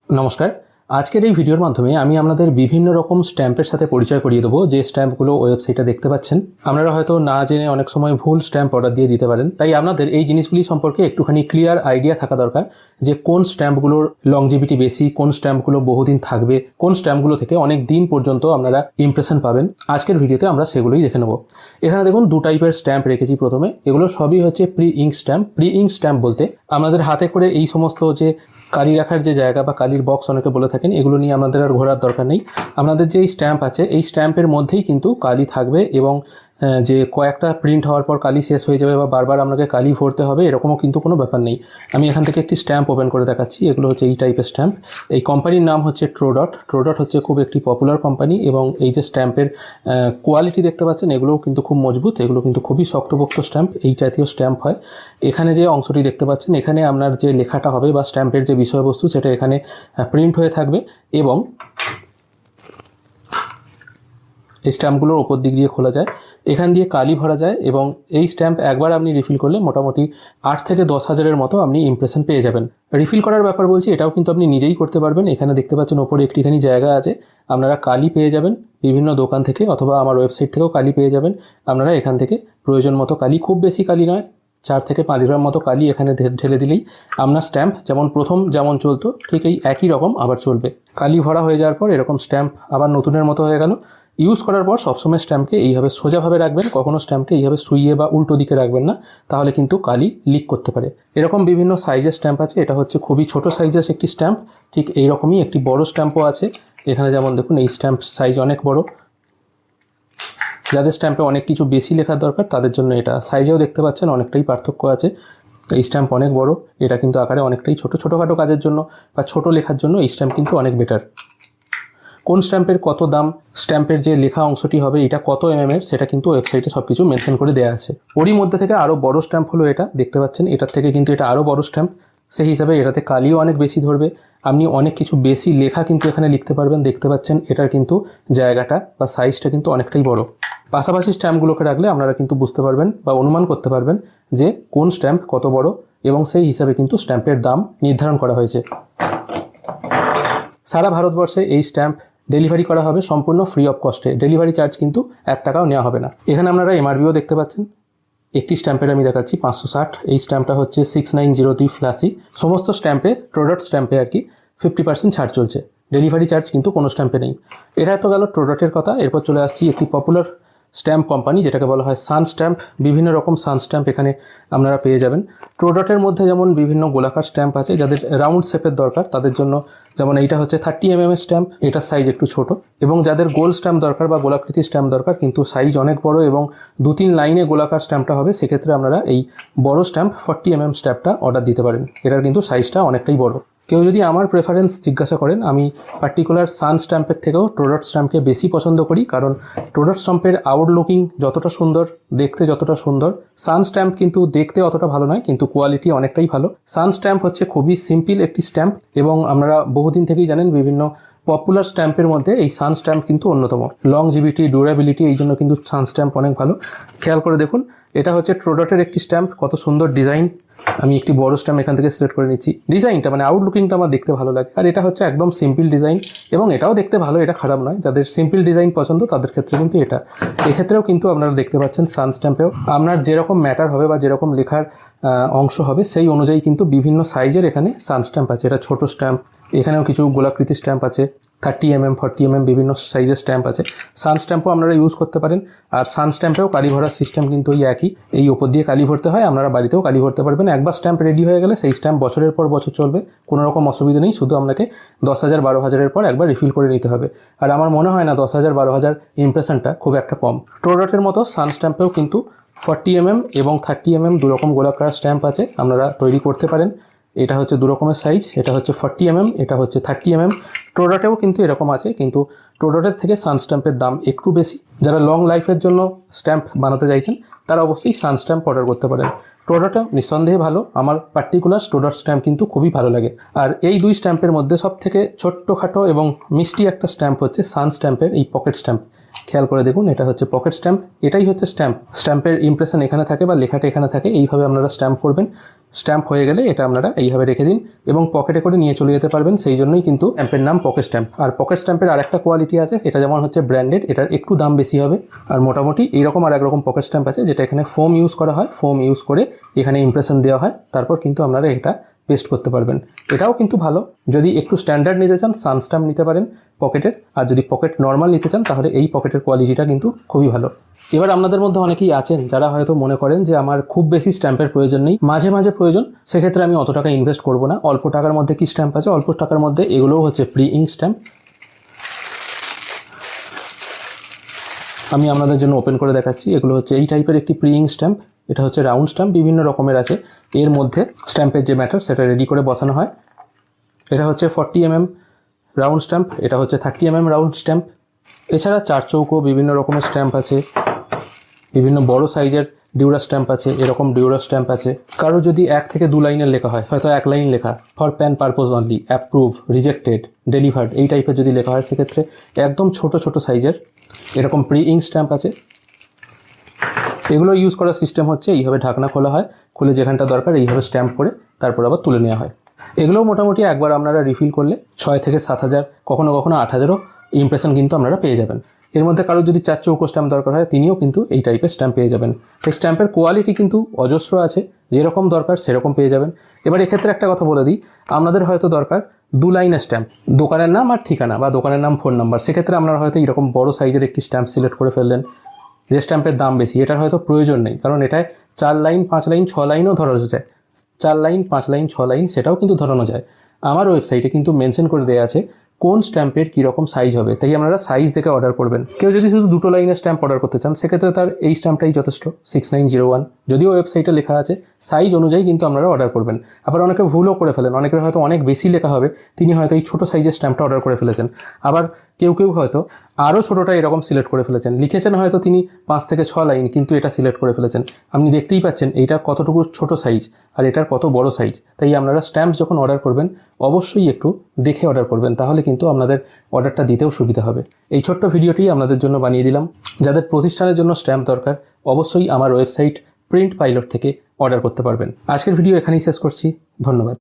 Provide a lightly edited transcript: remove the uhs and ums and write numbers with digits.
নমস্কার। আজকের এই ভিডিওর মাধ্যমে আমি আপনাদের বিভিন্ন রকম স্ট্যাম্পের সাথে পরিচয় করিয়ে দেবো, যে স্ট্যাম্পগুলো ওয়েবসাইটে দেখতে পাচ্ছেন। আপনারা হয়তো না জেনে অনেক সময় ভুল স্ট্যাম্প অর্ডার দিয়ে দিতে পারেন, তাই আপনাদের এই জিনিসগুলি সম্পর্কে একটুখানি ক্লিয়ার আইডিয়া থাকা দরকার যে কোন স্ট্যাম্পগুলোর লংজিভিটি বেশি, কোন স্ট্যাম্পগুলো বহুদিন থাকবে, কোন স্ট্যাম্পগুলো থেকে অনেক দিন পর্যন্ত আপনারা ইমপ্রেশন পাবেন। আজকের ভিডিওতে আমরা সেগুলোই দেখে নেব। এখানে দেখুন দু টাইপের স্ট্যাম্প রেখেছি। প্রথমে এগুলো সবই হচ্ছে pre ink stamp. Pre ink stamp বলতে আপনাদের হাতে করে এই সমস্ত যে কালি রাখার যে জায়গা বা কালির বক্স অনেকে বলে থাকেন, এগুলো নিয়ে আমাদের আর ঘোরার দরকার নেই। আপনাদের যে স্ট্যাম্প আছে এই স্ট্যাম্পের মধ্যেই কিন্তু কালি থাকবে, এবং যে কয়েকটা প্রিন্ট হওয়ার পর কালি শেষ হয়ে যাবে বা বারবার আপনাকে কালি ভরতে হবে এরকমও কিন্তু কোনো ব্যাপার নেই। আমি এখান থেকে একটি স্ট্যাম্প ওপেন করে দেখাচ্ছি। এগুলো হচ্ছে এই টাইপের স্ট্যাম্প। এই কোম্পানির নাম হচ্ছে ট্রোডট। ট্রোডট হচ্ছে খুব একটি পপুলার কোম্পানি, এবং এই যে স্ট্যাম্পের কোয়ালিটি দেখতে পাচ্ছেন এগুলোও কিন্তু খুব মজবুত। এগুলো কিন্তু খুবই শক্তপোক্ত স্ট্যাম্প, এই জাতীয় স্ট্যাম্প হয়। এখানে যে অংশটি দেখতে পাচ্ছেন, এখানে আপনার যে লেখাটা হবে বা স্ট্যাম্পের যে বিষয়বস্তু সেটা এখানে প্রিন্ট হয়ে থাকবে, এবং এই স্ট্যাম্পগুলোর ওপর দিক দিয়ে খোলা যায়, এখান দিয়ে কালি ভরা যায়, এবং এই স্ট্যাম্প একবার আপনি রিফিল করলে মোটামুটি 8 থেকে 10 হাজারের মতো আপনি ইমপ্রেশন পেয়ে যাবেন। রিফিল করার ব্যাপার বলছি, এটাও কিন্তু আপনি নিজেই করতে পারবেন। এখানে দেখতে পাচ্ছেন ওপরে একটিখানি জায়গা আছে, আপনারা কালি পেয়ে যাবেন বিভিন্ন দোকান থেকে, অথবা আমার ওয়েবসাইট থেকেও কালি পেয়ে যাবেন। আপনারা এখান থেকে প্রয়োজন মতো কালি, খুব বেশি কালি নয়, 4 থেকে 5 গ্রাম মতো কালি এখানে ঢেলে দিলেই আপনার স্ট্যাম্প প্রথম যেমন চলতো ঠিক এই একই রকম আবার চলবে। কালি ভরা হয়ে যাওয়ার পর এরকম স্ট্যাম্প আবার নতুনের মতো হয়ে গেল। ইউজ করার পর সবসময় স্ট্যাম্পকে এইভাবে সোজাভাবে রাখবেন, কখনো স্ট্যাম্পকে এইভাবে শুইয়ে বা উল্টো দিকে রাখবেন না, তাহলে কিন্তু কালি লিক করতে পারে। এরকম বিভিন্ন সাইজের স্ট্যাম্প আছে। এটা হচ্ছে খুবই ছোট সাইজের একটি স্ট্যাম্প। ঠিক এইরকমই একটি বড় স্ট্যাম্পও আছে। এখানে যেমন দেখুন এই স্ট্যাম্প সাইজ অনেক বড়। যাদের স্ট্যাম্পে অনেক কিছু বেশি লেখার দরকার তাদের জন্য এটা। সাইজেও দেখতে পাচ্ছেন অনেকটাই পার্থক্য আছে। এই স্ট্যাম্প অনেক বড়, এটা কিন্তু আকারে অনেকটাই ছোট। ছোটোখাটো কাজের জন্য বা ছোট লেখার জন্য এই স্ট্যাম্প কিন্তু অনেক বেটার। কোন স্ট্যাম্পের কত দাম, স্ট্যাম্পের যে লেখা অংশটি হবে এটা কত এর, সেটা কিন্তু ওয়েবসাইটে সব কিছু মেনশন করে দেওয়া আছে। ওরই মধ্যে থেকে আরও বড় স্ট্যাম্প হলো এটা, দেখতে পাচ্ছেন এটার থেকে কিন্তু এটা আরও বড় স্ট্যাম্প। সেই হিসাবে এটাতে কালিও অনেক বেশি ধরবে, আপনি অনেক কিছু বেশি লেখা কিন্তু এখানে লিখতে পারবেন। দেখতে পাচ্ছেন এটার কিন্তু জায়গাটা বা সাইজটা কিন্তু অনেকটাই বড়। পাশাপাশি স্ট্যাম্পগুলোকে রাখলে আপনারা কিন্তু বুঝতে পারবেন বা অনুমান করতে পারবেন যে কোন স্ট্যাম্প কত বড়, এবং সেই হিসাবে কিন্তু স্ট্যাম্পের দাম নির্ধারণ করা হয়েছে। সারা ভারতবর্ষে এই স্ট্যাম্প ডেলিভারি করা হবে সম্পূর্ণ ফ্রি অফ কস্টে। ডেলিভারি চার্জ কিন্তু 1 টাকাও নেওয়া হবে না। এখানে আপনারা এমআরপিও দেখতে পাচ্ছেন। একটি স্ট্যাম্পের আমি দেখাচ্ছি 560। এই স্ট্যাম্পটা হচ্ছে 6903 ফ্ল্যাশি। সমস্ত স্ট্যাম্পে, ট্রোডট স্ট্যাম্পে আর কি 50% ছাড় চলছে। ডেলিভারি চার্জ কিন্তু কোনো স্ট্যাম্পে নেই। এটা তো গেল ট্রোডটের কথা। এরপর চলে আসছি একটি পপুলার স্ট্যাম্প কোম্পানি যেটাকে বলা হয় সান স্ট্যাম্প। বিভিন্ন রকম সান স্ট্যাম্প এখানে আপনারা পেয়ে যাবেন। ট্রোডটের মধ্যে যেমন বিভিন্ন গোলাকার স্ট্যাম্প আছে, যাদের রাউন্ড শেপের দরকার তাদের জন্য, যেমন এইটা হচ্ছে 30 এর স্ট্যাম্প, এটার সাইজ একটু ছোট। এবং যাদের গোল স্ট্যাম্প দরকার বা গোলাকৃতি স্ট্যাম্প দরকার কিন্তু সাইজ অনেক বড় এবং 2-3 লাইনে গোলাকার স্ট্যাম্পটা হবে, সেক্ষেত্রে আপনারা এই বড় স্ট্যাম্প 40 স্ট্যাম্পটা অর্ডার দিতে পারেন। এটার কিন্তু সাইজটা অনেকটাই বড়। কেউ যদি আমার প্রেফারেন্স জিজ্ঞাসা করেন, আমি পার্টিকুলার সান স্ট্যাম্পের থেকেও ট্রোডট স্ট্যাম্পকে বেশি পছন্দ করি, কারণ ট্রোডট স্ট্যাম্পের আউটলুকিং যতটা সুন্দর, দেখতে যতটা সুন্দর, সান স্ট্যাম্প কিন্তু দেখতে অতটা ভালো নয়, কিন্তু কোয়ালিটি অনেকটাই ভালো। সান স্ট্যাম্প হচ্ছে খুবই সিম্পল একটি স্ট্যাম্প, এবং আপনারা বহুদিন থেকেই জানেন বিভিন্ন পপুলার স্ট্যাম্পের মধ্যে এই সান স্ট্যাম্প কিন্তু অন্যতম। লংজিভিটি, ডিউরেবিলিটি, এই জন্য কিন্তু সান স্ট্যাম্প অনেক ভালো। খেয়াল করে দেখুন, এটা হচ্ছে ট্রোডটের একটি স্ট্যাম্প, কত সুন্দর ডিজাইন। আমি একটি বড় স্ট্যাম্প এখান থেকে সিলেক্ট করে নিচ্ছি। ডিজাইনটা আউটলুকিংটা আমার দেখতে ভালো লাগে, আর এটা হচ্ছে একদম সিম্পল ডিজাইন, এবং এটাও দেখতে ভালো, এটা খারাপ নয়। যাদের সিম্পল ডিজাইন পছন্দ তাদের ক্ষেত্রে কিন্তু এটা। এক্ষেত্রেও কিন্তু আপনারা দেখতে পাচ্ছেন সান স্ট্যাম্পেও আপনার যেরকম ম্যাটার হবে বা যেরকম লেখার অংশ হবে সেই অনুযায়ী কিন্তু বিভিন্ন সাইজের এখানে সান স্ট্যাম্প আছে। এটা ছোট স্ট্যাম্প, এখানেও কিছু গোলাকৃতি স্ট্যাম্প আছে, 30 40 বিভিন্ন সাইজের স্ট্যাম্প আছে। সান স্ট্যাম্পও আপনারা ইউজ করতে পারেন। আর সান স্ট্যাম্পেও কালি ভরার সিস্টেম কিন্তু ওই একই, এই ওপর দিয়ে কালি ভরতে হয়। আপনারা বাড়িতেও কালি ভরতে পারবেন। একবার স্ট্যাম্প রেডি হয়ে গেলে সেই স্ট্যাম্প বছরের পর বছর চলবে, কোনো রকম অসুবিধা নেই। শুধু আপনাকে 10,000 12,000-এর পর একবার রিফিল করে নিতে হবে। আর আমার মনে হয় না 10,000 12,000 ইমপ্রেশনটা খুব একটা কম। ট্রোডটের মতো সান স্ট্যাম্পেও কিন্তু 40 এবং 30 দুরকম গোলাকার স্ট্যাম্প আছে, আপনারা তৈরি করতে পারেন। এটা হচ্ছে দু রকমের সাইজ, এটা হচ্ছে 40 এটা হচ্ছে 30 ট্রোডটেও কিন্তু এরকম আছে, কিন্তু ট্রোডটের থেকে সান স্ট্যাম্পের দাম একটু বেশি। যারা লং লাইফের জন্য স্ট্যাম্প বানাতে চাইছেন তারা অবশ্যই সান স্ট্যাম্প অর্ডার করতে পারেন। ট্রোডটটা নিঃসন্দেহে ভালো, আমার পার্টিকুলার ট্রোডট স্ট্যাম্প কিন্তু খুবই ভালো লাগে। আর এই দুই স্ট্যাম্পের মধ্যে সব থেকে ছোট্টখাটো এবং মিষ্টি একটা স্ট্যাম্প হচ্ছে সান স্ট্যাম্পের এই পকেট স্ট্যাম্প। খেয়াল করে দেখুন, এটা হচ্ছে পকেট স্ট্যাম্প, এটাই হচ্ছে স্ট্যাম্প। স্ট্যাম্পের ইমপ্রেশন এখানে থাকে বা লেখাটা এখানে থাকে, এইভাবে আপনারা স্ট্যাম্প করবেন। স্ট্যাম্প হয়ে গেলে এটা আপনারা এইভাবে রেখে দিন এবং পকেটে করে নিয়ে চলে যেতে পারবেন। সেই জন্যই কিন্তু স্ট্যাম্পের নাম পকেট স্ট্যাম্প। আর পকেট স্ট্যাম্পের আরেকটা কোয়ালিটি আছে, এটা যেমন হচ্ছে ব্র্যান্ডেড, এটার একটু দাম বেশি হবে। আর মোটামুটি এইরকম আর একরকম পকেট স্ট্যাম্প আছে, যেটা এখানে ফোম ইউজ করা হয়, ফোম ইউজ করে এখানে ইমপ্রেশন দেওয়া হয়, তারপর কিন্তু আপনারা এটা পেস্ট করতে পারবেন। এটাও কিন্তু ভালো। যদি একটু স্ট্যান্ডার্ড নিতে চান সান স্ট্যাম্প নিতে পারেন পকেটের, আর যদি পকেট নর্মাল নিতে চান তাহলে এই পকেটের কোয়ালিটিটা কিন্তু খুবই ভালো। এবার আপনাদের মধ্যে অনেকেই আছেন যারা হয়তো মনে করেন যে আমার খুব বেশি স্ট্যাম্পের প্রয়োজন নেই, মাঝে মাঝে প্রয়োজন, সেক্ষেত্রে আমি অত টাকা ইনভেস্ট করব না। অল্প টাকার মধ্যে কি স্ট্যাম্প আছে? অল্প টাকার মধ্যে এগুলোও হচ্ছে প্রি ইঙ্ক স্ট্যাম্প। আমি আপনাদের জন্য ওপেন করে দেখাচ্ছি। এগুলো হচ্ছে এই টাইপের একটি প্রি ইঙ্ক স্ট্যাম্প। এটা হচ্ছে রাউন্ড স্ট্যাম্প, বিভিন্ন রকমের আছে। এর মধ্যে স্ট্যাম্পের যে ম্যাটার সেটা রেডি করে বসানো হয়। এটা হচ্ছে 40 mm রাউন্ড স্ট্যাম্প, এটা হচ্ছে 30 mm রাউন্ড স্ট্যাম্প। এছাড়া 4 চৌকো বিভিন্ন রকমের স্ট্যাম্প আছে, বিভিন্ন বড় সাইজের ডিউরা স্ট্যাম্প আছে, এরকম ডিউরা স্ট্যাম্প আছে। কারো যদি 1 থেকে 2 লাইনের লেখা হয়, হয়তো 1 লাইন লেখা, for pan purpose only, approve, rejected, delivered, এই টাইপের যদি লেখা হয়, সেক্ষেত্রে একদম ছোট ছোট সাইজের এরকম প্রি ইঙ্ক স্ট্যাম্প আছে। এগুলো ইউজ করার সিস্টেম হচ্ছে এইভাবে ঢাকনা খোলা হয়, খুলে যেখানটা দরকার এইভাবে স্ট্যাম্প করে তারপর আবার তুলে নেওয়া হয়। এগুলোও মোটামুটি একবার আপনারা রিফিল করলে 6 থেকে 7,000, কখনো কখনো 8,000ও ইমপ্রেশন কিন্তু আপনারা পেয়ে যাবেন। এর মধ্যে কারো যদি 4 চৌকো স্ট্যাম্প দরকার হয়, তিনিও কিন্তু এই টাইপের স্ট্যাম্প পেয়ে যাবেন। এই স্ট্যাম্পের কোয়ালিটি কিন্তু অজস্র আছে, যেরকম দরকার সেরকম পেয়ে যাবেন। এবার এক্ষেত্রে একটা কথা বলে দিই, আপনাদের হয়তো দরকার 2 লাইনের স্ট্যাম্প, দোকানের নাম আর ঠিকানা, বা দোকানের নাম ফোন নাম্বার। সেক্ষেত্রে আপনারা হয়তো এরকম বড় সাইজের একটি স্ট্যাম্প সিলেক্ট করে ফেললেন, যে স্ট্যাম্পের দাম বেশি, এটার হয়তো প্রয়োজন নেই, কারণ এটায় 4 লাইন 5 লাইন 6 লাইনও ধরানো যায়। 4 লাইন 5 লাইন 6 লাইন সেটাও কিন্তু ধরানো যায়। আমার ওয়েবসাইটে কিন্তু মেনশন করে দেওয়া আছে কোন স্ট্যাম্পের কীরকম সাইজ হবে, তাই আপনারা সাইজ দেখে অর্ডার করবেন। কেউ যদি শুধু 2 লাইনের স্ট্যাম্প অর্ডার করতে চান, সেক্ষেত্রে তার এই স্ট্যাম্পটাই যথেষ্ট, 6901। যদিও ওয়েবসাইটে লেখা আছে, সাইজ অনুযায়ী কিন্তু আপনারা অর্ডার করবেন। আবার অনেকে ভুলও করে ফেলেন, অনেকের হয়তো অনেক বেশি লেখা হবে, তিনি হয়তো এই ছোটো সাইজের স্ট্যাম্পটা অর্ডার করে ফেলেছেন। আবার কেউ কেউ হয়তো আরও ছোটোটা এরকম সিলেক্ট করে ফেলেছেন, লিখেছেন হয়তো তিনি 5 থেকে 6 লাইন, কিন্তু এটা সিলেক্ট করে ফেলেছেন। আপনি দেখতেই পাচ্ছেন এইটা কতটুকু ছোট সাইজ আর এটার কত বড় সাইজ। তাই আপনারা স্ট্যাম্প যখন অর্ডার করবেন অবশ্যই একটু দেখে অর্ডার করবেন, তাহলে কিন্তু আপনাদের অর্ডারটা দিতেও সুবিধা হবে। এই ছোট্ট ভিডিওটি আপনাদের জন্য বানিয়ে দিলাম। যাদের প্রতিষ্ঠানের জন্য স্ট্যাম্প দরকার, অবশ্যই আমার ওয়েবসাইট প্রিন্ট পাইলট থেকে অর্ডার করতে পারবেন। আজকের ভিডিও এখানেই শেষ করছি। ধন্যবাদ।